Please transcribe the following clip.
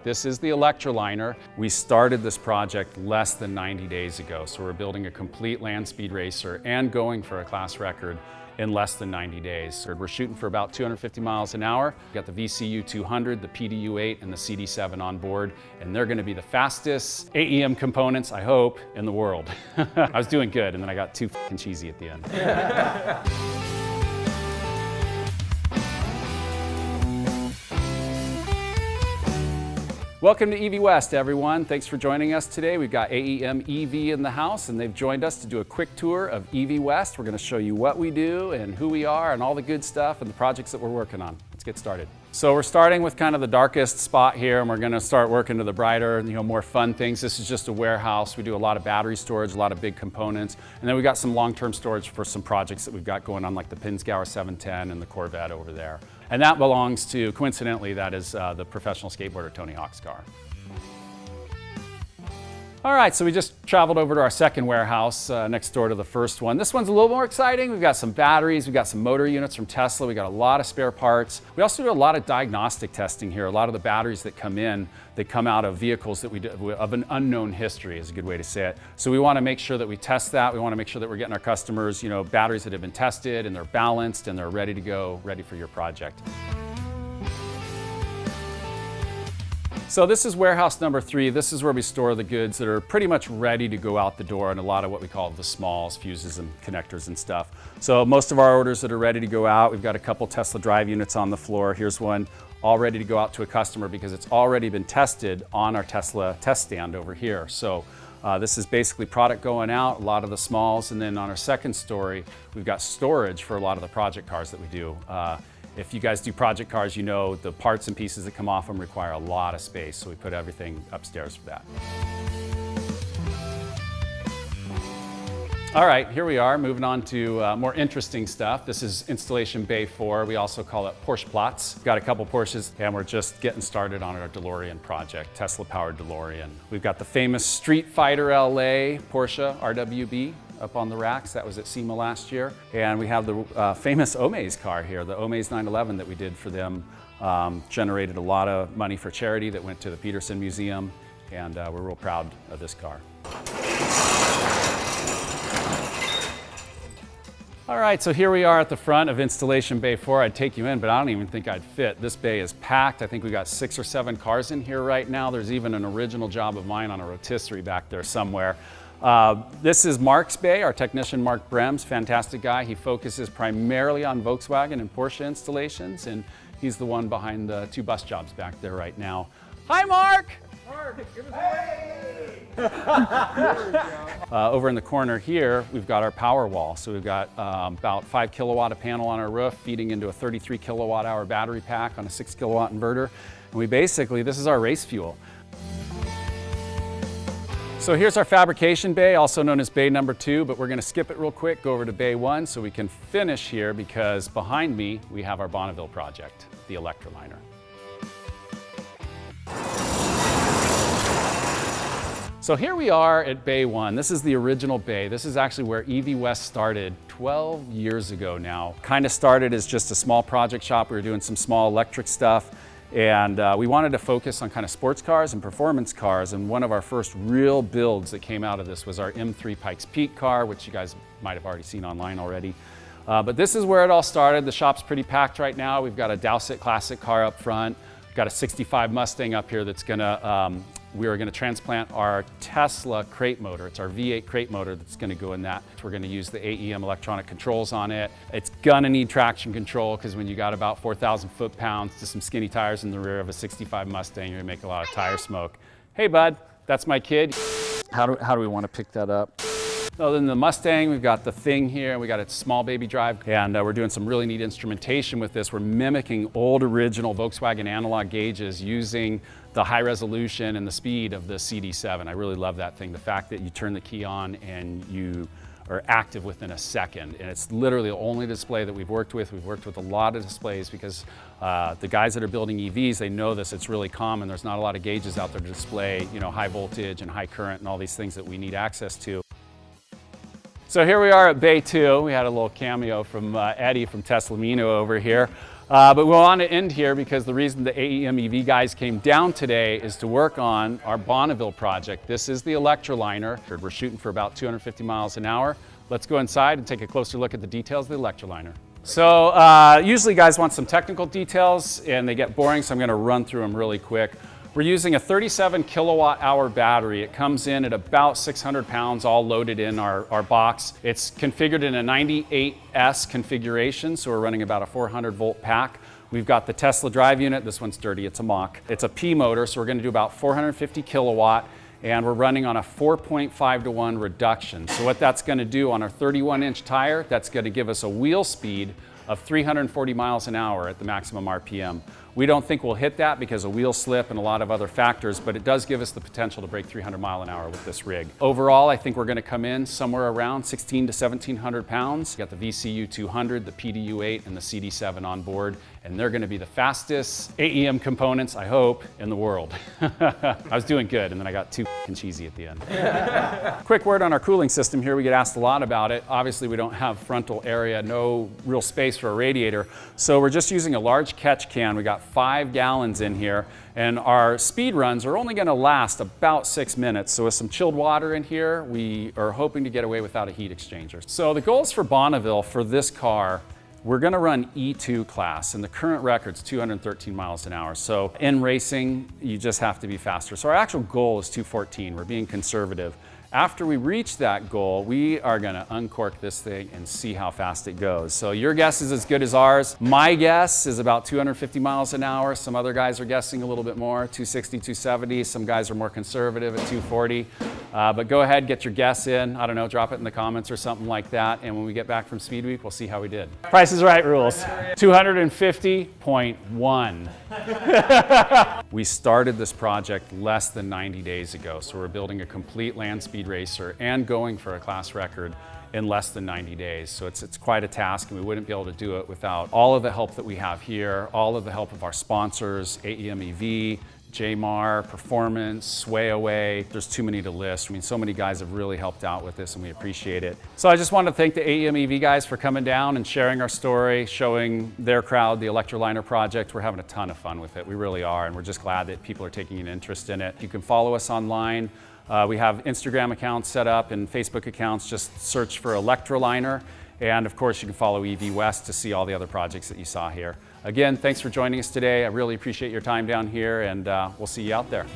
This is the Electraliner. We started this project less than 90 days ago, so we're building a complete land speed racer and going for a class record in less than 90 days. We're shooting for about 250 miles an hour. We've got the VCU 200, the PDU 8, and the CD7 on board, and they're gonna be the fastest AEM components, I hope, in the world. I was doing good, and then I got too f***ing cheesy at the end. Welcome to EV West, everyone. Thanks for joining us today. We've got AEM EV in the house, and they've joined us to do a quick tour of EV West. We're going to show you what we do and who we are and all the good stuff and the projects that we're working on. Let's get started. So we're starting with kind of the darkest spot here, and we're going to start working to the brighter, more fun things. This is just a warehouse. We do a lot of battery storage, a lot of big components, and then we've got some long-term storage for some projects that we've got going on, like the Pinzgauer 710 and the Corvette over there. And that belongs to, coincidentally, that is the professional skateboarder Tony Hawk's car. All right, so we just traveled over to our second warehouse next door to the first one. This one's a little more exciting. We've got some batteries, we've got some motor units from Tesla, we got a lot of spare parts. We also do a lot of diagnostic testing here. A lot of the batteries that come in, they come out of vehicles that we do, of an unknown history is a good way to say it. So we want to make sure that we test that. We want to make sure that we're getting our customers, batteries that have been tested and they're balanced and they're ready to go, ready for your project. So this is warehouse number 3. This is where we store the goods that are pretty much ready to go out the door, and a lot of what we call the smalls, fuses and connectors and stuff. So most of our orders that are ready to go out, we've got a couple Tesla drive units on the floor. Here's one all ready to go out to a customer because it's already been tested on our Tesla test stand over here. So this is basically product going out, a lot of the smalls, and then on our second story, we've got storage for a lot of the project cars that we do. If you guys do project cars, you know the parts and pieces that come off them require a lot of space, so we put everything upstairs for that. All right, here we are, moving on to more interesting stuff. This is installation bay 4. We also call it Porsche Platz. We've got a couple Porsches, and we're just getting started on our DeLorean project, Tesla-powered DeLorean. We've got the famous Street Fighter LA Porsche RWB up on the racks. That was at SEMA last year. And we have the famous Omaze car here, the Omaze 911 that we did for them. Generated a lot of money for charity that went to the Peterson Museum, and we're real proud of this car. All right, so here we are at the front of installation bay 4. I'd take you in, but I don't even think I'd fit. This bay is packed. I think we got 6 or 7 cars in here right now. There's even an original job of mine on a rotisserie back there somewhere. This is Mark's bay, our technician Mark Brems, fantastic guy. He focuses primarily on Volkswagen and Porsche installations, and he's the one behind the 2 bus jobs back there right now. Hi, Mark! Mark, give us over in the corner here, we've got our power wall. So we've got about 5 kilowatt of panel on our roof feeding into a 33 kilowatt hour battery pack on a 6 kilowatt inverter. And we basically, this is our race fuel. So here's our fabrication bay, also known as bay number 2, but we're going to skip it real quick, go over to bay 1 so we can finish here, because behind me we have our Bonneville project, the Electraliner. So here we are at bay 1. This is the original bay. This is actually where EV West started 12 years ago now. Kind of started as just a small project shop. We were doing some small electric stuff. And we wanted to focus on kind of sports cars and performance cars, and one of our first real builds that came out of this was our M3 Pikes Peak car, which you guys might have already seen online already. But this is where it all started. The shop's pretty packed right now. We've got a Dowsett Classic car up front. We've got a 65 Mustang up here that's we are gonna transplant our Tesla crate motor. It's our V8 crate motor that's gonna go in that. We're gonna use the AEM electronic controls on it. It's gonna need traction control, because when you got about 4,000 foot-pounds to some skinny tires in the rear of a 65 Mustang, you're gonna make a lot of tire smoke. Hey bud, that's my kid. How do we wanna pick that up? Other than the Mustang, we've got the Thing here, we got a small baby drive, and we're doing some really neat instrumentation with this. We're mimicking old original Volkswagen analog gauges using the high resolution and the speed of the CD7. I really love that thing. The fact that you turn the key on and you are active within a second. And it's literally the only display that we've worked with. We've worked with a lot of displays because the guys that are building EVs, they know this. It's really common. There's not a lot of gauges out there to display, high voltage and high current and all these things that we need access to. So here we are at Bay 2. We had a little cameo from Eddie from Teslamino over here. But we want to end here because the reason the AEM EV guys came down today is to work on our Bonneville project. This is the Electraliner. We're shooting for about 250 miles an hour. Let's go inside and take a closer look at the details of the Electraliner. So usually guys want some technical details and they get boring, so I'm going to run through them really quick. We're using a 37 kilowatt hour battery. It comes in at about 600 pounds, all loaded in our box. It's configured in a 98S configuration, so we're running about a 400 volt pack. We've got the Tesla drive unit. This one's dirty, it's a mock. It's a P motor, so we're gonna do about 450 kilowatt, and we're running on a 4.5 to 1 reduction. So what that's gonna do on our 31-inch tire, that's gonna give us a wheel speed of 340 miles an hour at the maximum RPM. We don't think we'll hit that because of wheel slip and a lot of other factors, but it does give us the potential to break 300 mile an hour with this rig. Overall, I think we're gonna come in somewhere around 16 to 1700 pounds. We got the VCU 200, the PDU 8, and the CD7 on board, and they're gonna be the fastest AEM components, I hope, in the world. I was doing good, and then I got too cheesy at the end. Quick word on our cooling system here. We get asked a lot about it. Obviously, we don't have frontal area, no real space for a radiator, so we're just using a large catch can. We got 5 gallons in here, and our speed runs are only gonna last about 6 minutes. So with some chilled water in here, we are hoping to get away without a heat exchanger. So the goals for Bonneville for this car, we're gonna run E2 class, and the current record's 213 miles an hour. So in racing, you just have to be faster. So our actual goal is 214, we're being conservative. After we reach that goal, we are gonna uncork this thing and see how fast it goes. So your guess is as good as ours. My guess is about 250 miles an hour. Some other guys are guessing a little bit more, 260, 270. Some guys are more conservative at 240. But go ahead, get your guess in. I don't know, drop it in the comments or something like that. And when we get back from Speed Week, we'll see how we did. Price is Right rules. 250.1. We started this project less than 90 days ago. So we're building a complete land speed racer and going for a class record in less than 90 days. So it's quite a task, and we wouldn't be able to do it without all of the help that we have here, all of the help of our sponsors, AEM EV, JMAR, Performance, Sway Away. There's too many to list. I mean, so many guys have really helped out with this, and we appreciate it. So I just want to thank the AEM EV guys for coming down and sharing our story, showing their crowd the Electraliner project. We're having a ton of fun with it. We really are, and we're just glad that people are taking an interest in it. You can follow us online. We have Instagram accounts set up and Facebook accounts. Just search for Electraliner. And of course, you can follow EV West to see all the other projects that you saw here. Again, thanks for joining us today. I really appreciate your time down here, and we'll see you out there.